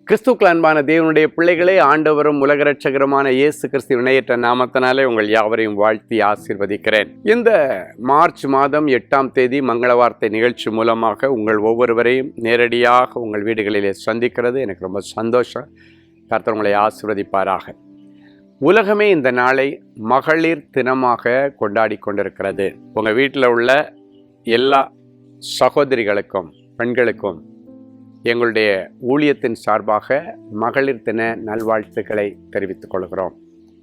கிறிஸ்துக்கள் அன்பான தேவனுடைய பிள்ளைகளே, ஆண்டவரும் உலக இரட்சகருமான இயேசு கிறிஸ்து இணையற்ற நாமத்தினாலே உங்கள் யாவரையும் வாழ்த்தி ஆசீர்வதிக்கிறேன். இந்த மார்ச் மாதம் 8ஆம் தேதி மங்கள வார்த்தை நிகழ்ச்சி மூலமாக உங்கள் ஒவ்வொருவரையும் நேரடியாக உங்கள் வீடுகளிலே சந்திக்கிறது எனக்கு ரொம்ப சந்தோஷம். கர்த்தர் உங்களை ஆசீர்வதிப்பாராக. உலகமே இந்த நாளை மகளிர் தினமாக கொண்டாடி கொண்டிருக்கிறது. உங்கள் வீட்டில் உள்ள எல்லா சகோதரிகளுக்கும் பெண்களுக்கும் எங்களுடைய ஊழியத்தின் சார்பாக மகளிர் தின நல்வாழ்த்துக்களை தெரிவித்துக் கொள்கிறோம்.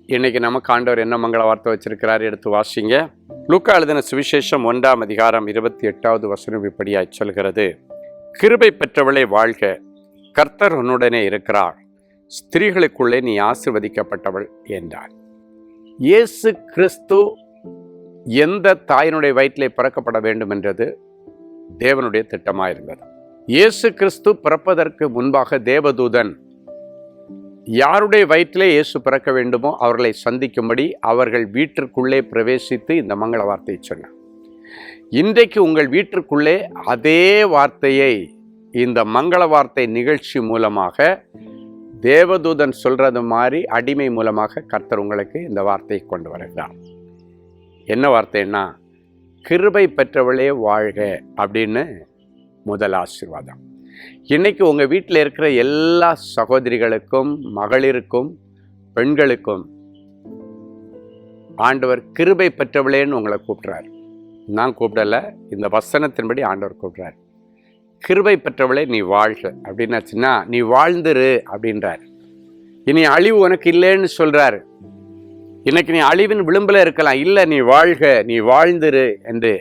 இன்னைக்கு நமக்கு ஆண்டவர் என்ன மங்கள வார்த்தை வச்சிருக்கிறார், எடுத்து வாசிங்க. லூக்கா எழுதின சுவிசேஷம் 1ஆம் அதிகாரம் 28வது வசனம் இப்படியாய் சொல்கிறது: கிருபை பெற்றவளே வாழ்க, கர்த்தர் உன்னுடனே இருக்கிறார், ஸ்திரீகளுக்குள்ளே நீ ஆசீர்வதிக்கப்பட்டவள் என்றார். இயேசு கிறிஸ்து எந்த தாயினுடைய வயிற்றிலே பிறக்கப்பட வேண்டும் என்றது தேவனுடைய திட்டமாயிருந்தது. இயேசு கிறிஸ்து பிறப்பதற்கு முன்பாக தேவதூதன் யாருடைய வயிற்றிலே இயேசு பிறக்க வேண்டுமோ அவர்களை சந்திக்கும்படி அவர்கள் வீட்டிற்குள்ளே பிரவேசித்து இந்த மங்கள வார்த்தையை சொன்னார். இன்றைக்கு உங்கள் வீட்டிற்குள்ளே அதே வார்த்தையை இந்த மங்கள வார்த்தை நிகழ்ச்சி மூலமாக தேவதூதன் சொல்றது மாதிரி அடிமை மூலமாக கர்த்தர் உங்களுக்கு இந்த வார்த்தையை கொண்டு வருகிறார். என்ன வார்த்தைன்னா, கிருபை பெற்றவளே வாழ்க அப்படின்னு முதல் ஆசீர்வாதம். இன்னைக்கு உங்கள் வீட்டில் இருக்கிற எல்லா சகோதரிகளுக்கும் மகளிருக்கும் பெண்களுக்கும் ஆண்டவர் கிருபை பெற்றவளேன்னு உங்களை கூப்பிட்றாரு. நான் கூப்பிடலை, இந்த வசனத்தின்படி ஆண்டவர் கூப்பிட்றாரு. கிருபை பெற்றவளே நீ வாழ்க அப்படின்னாச்சுன்னா நீ வாழ்ந்துரு அப்படின்றார். இனி அழிவு உனக்கு இல்லைன்னு சொல்கிறாரு. இன்னைக்கு நீ அழிவின் விளிம்பில் இருக்கலாம், இல்லை நீ வாழ்க, நீ வாழ்ந்துரு என்று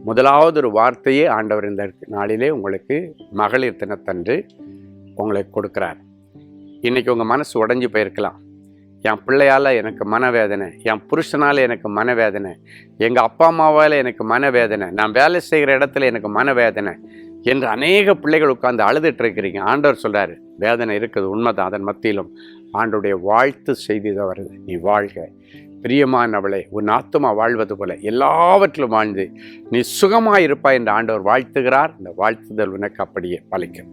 முதலாவது ஒரு வார்த்தையே ஆண்டவர் இந்த நாளிலே உங்களுக்கு மகளிர் தினத்தன்று உங்களுக்கு கொடுக்குறார். இன்றைக்கி உங்கள் மனசு உடைஞ்சி போயிருக்கலாம். என் பிள்ளையால் எனக்கு மனவேதனை, என் புருஷனால் எனக்கு மனவேதனை, எங்கள் அப்பா அம்மாவால் எனக்கு மனவேதனை, நான் வேலை செய்கிற இடத்துல எனக்கு மனவேதனை என்று அநேக பிள்ளைகள் உட்கார்ந்து அழுதுட்டு இருக்கிறீங்க. ஆண்டவர் சொல்கிறார், வேதனை இருக்குது, உண்மைதான். அதன் மத்தியிலும் ஆண்டவருடைய வாழ்த்து செய்தி தான் வருது. நீ வாழ்க, பிரியமானவளை, உன் ஆத்துமா வாழ்வது போல எல்லாவற்றிலும் வாழ்ந்து நீ சுகமாயிருப்பாய் என்று ஆண்டவர் வாழ்த்துகிறார். இந்த வாழ்த்துதல் உனக்கு அப்படியே பலிக்கும்.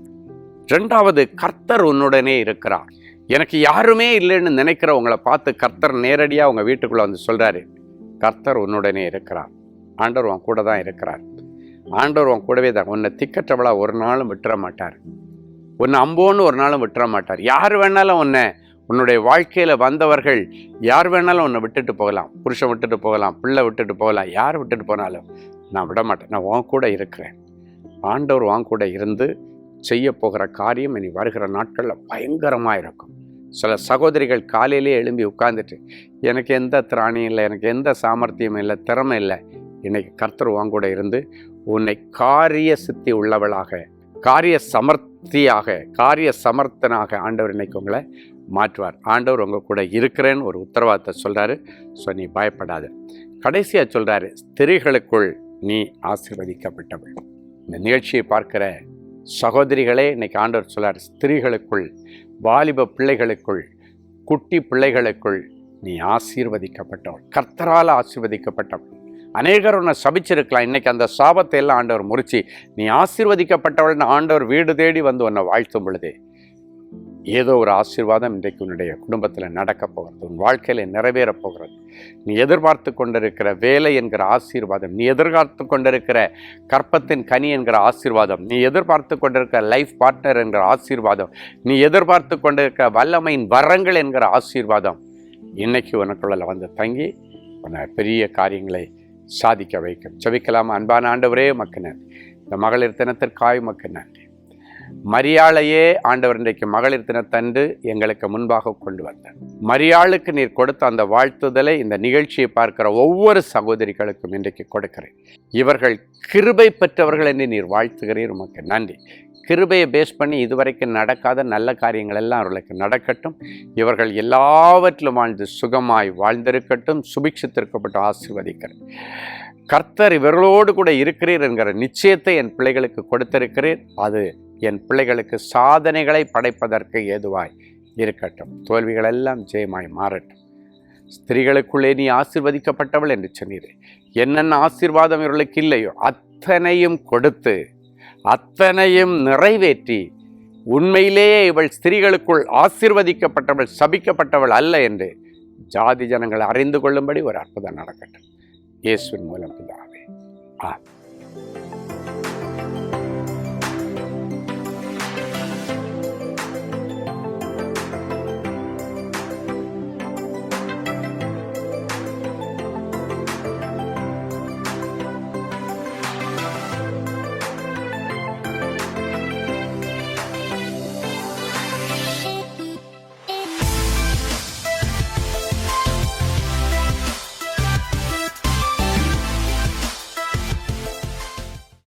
2வது, கர்த்தர் உன்னுடனே இருக்கிறார். எனக்கு யாருமே இல்லைன்னு நினைக்கிற உங்களை பார்த்து கர்த்தர் நேரடியாக உங்கள் வீட்டுக்குள்ளே வந்து சொல்கிறாரு, கர்த்தர் உன்னுடனே இருக்கிறார். ஆண்டவர் உன் கூட தான் இருக்கிறார். ஆண்டவர் உன் கூடவே தான். உன்னை திக்கற்றவளா ஒரு நாளும் விட்டுற மாட்டார். உன்னை அம்போன்னு ஒரு நாளும் விட்டுற மாட்டார். யார் வேணாலும் உன்னுடைய வாழ்க்கையில் வந்தவர்கள் யார் வேணாலும் உன்னை விட்டுட்டு போகலாம். புருஷன் விட்டுட்டு போகலாம், பிள்ளை விட்டுட்டு போகலாம், யார் விட்டுட்டு போனாலும் நான் விட மாட்டேன். நான் உன் கூட இருக்கிறேன். ஆண்டவர் உன் கூட இருந்து செய்ய போகிற காரியம் இனி வருகிற நாட்களில் பயங்கரமாக இருக்கும். சில சகோதரிகள் காலையிலே எழும்பி உட்கார்ந்துட்டு, எனக்கு எந்த திராணியும் இல்லை, எனக்கு எந்த சாமர்த்தியமும் இல்லை, திறமை இல்லை. இன்னைக்கு கர்த்தர் உன் கூட இருந்து உன்னை காரிய சித்தி உள்ளவளாக, காரிய சமர்த்தியாக, காரிய சமர்த்தனாக ஆண்டவர் இன்னைக்கு உங்களை மாற்றுவார். ஆண்டவர் உங்கள் கூட இருக்கிறேன்னு ஒரு உத்தரவாதத்தை சொல்கிறாரு. ஸோ நீ பயப்படாத. கடைசியாக சொல்கிறாரு, ஸ்திரீகளுக்குள் நீ ஆசீர்வதிக்கப்பட்டவள். இந்த நிகழ்ச்சியை பார்க்கிற சகோதரிகளே, இன்னைக்கு ஆண்டவர் சொல்கிறார், ஸ்திரீகளுக்குள், வாலிப பிள்ளைகளுக்குள், குட்டி பிள்ளைகளுக்குள் நீ ஆசீர்வதிக்கப்பட்டவள், கர்த்தரால் ஆசீர்வதிக்கப்பட்டவள். அநேகர் உன்னை சபிச்சிருக்கலாம். இன்னைக்கு அந்த சாபத்தை எல்லாம் ஆண்டவர் முறிச்சு நீ ஆசீர்வதிக்கப்பட்டவள்னு ஆண்டவர் வீடு தேடி வந்து உன்னை வாழ்த்தும் பொழுது ஏதோ ஒரு ஆசீர்வாதம் இன்றைக்கு உன்னுடைய குடும்பத்தில் நடக்க போகிறது, உன் வாழ்க்கையில் நிறைவேறப் போகிறது. நீ எதிர்பார்த்து கொண்டிருக்கிற வேலை என்கிற ஆசீர்வாதம், நீ எதிர்பார்த்து கொண்டிருக்கிற கற்பத்தின் கனி என்கிற ஆசீர்வாதம், நீ எதிர்பார்த்து கொண்டிருக்கிற லைஃப் பார்ட்னர் என்கிற ஆசீர்வாதம், நீ எதிர்பார்த்து கொண்டிருக்கிற வல்லமையின் வரங்கள் என்கிற ஆசீர்வாதம் இன்னைக்கு உனக்குள்ள வந்து தங்கி உன்னை பெரிய காரியங்களை சாதிக்க வைக்கும். செபிக்கலாம். அன்பான ஆண்டவரே, உமக்கு நன்றி. இந்த மகளிர் தினத்திற்காய் உமக்கு நன்றி. மரியாளையே ஆண்டவர் இன்றைக்கு மகளிர் தினத்தன்று எங்களுக்கு முன்பாக கொண்டு வந்தார். மரியாளுக்கு நீர் கொடுத்த அந்த வாழ்த்துதலை இந்த நிகழ்ச்சியை பார்க்கிற ஒவ்வொரு சகோதரிகளுக்கும் இன்றைக்கு கொடுக்கிறேன். இவர்கள் கிருபை பெற்றவர்கள் என்று நீர் வாழ்த்துகிறீர். உமக்கு நன்றி. கிருபையை பேஸ் பண்ணி இதுவரைக்கும் நடக்காத நல்ல காரியங்கள் எல்லாம் அவர்களுக்கு நடக்கட்டும். இவர்கள் எல்லாவற்றிலும் வாழ்ந்து சுகமாய் வாழ்ந்திருக்கட்டும். சுபிக்ஷித்திருக்கப்பட்டு ஆசீர்வதிக்கிறேன். கர்த்தர் இவர்களோடு கூட இருக்கிறீர் என்கிற நிச்சயத்தை என் பிள்ளைகளுக்கு கொடுத்திருக்கிறேன். அது என் பிள்ளைகளுக்கு சாதனைகளை படைப்பதற்கு ஏதுவாய் இருக்கட்டும். தோல்விகள் எல்லாம் ஜெயமாய் மாறட்டும். ஸ்திரீகளுக்குள்ளே நீ ஆசீர்வதிக்கப்பட்டவள் என்று சொன்னீரே. என்னென்ன ஆசீர்வாதம் இவர்களுக்கு இல்லையோ அத்தனையும் கொடுத்து, அத்தனையும் நிறைவேற்றி உண்மையிலேயே இவள் ஸ்திரீகளுக்குள் ஆசீர்வதிக்கப்பட்டவள், சபிக்கப்பட்டவள் அல்ல என்று ஜாதி ஜனங்கள் அறிந்து கொள்ளும்படி ஒரு அற்புதம் நடக்கட்டும். இயேசுவின் மூலம் பிதாவே. ஆமென்.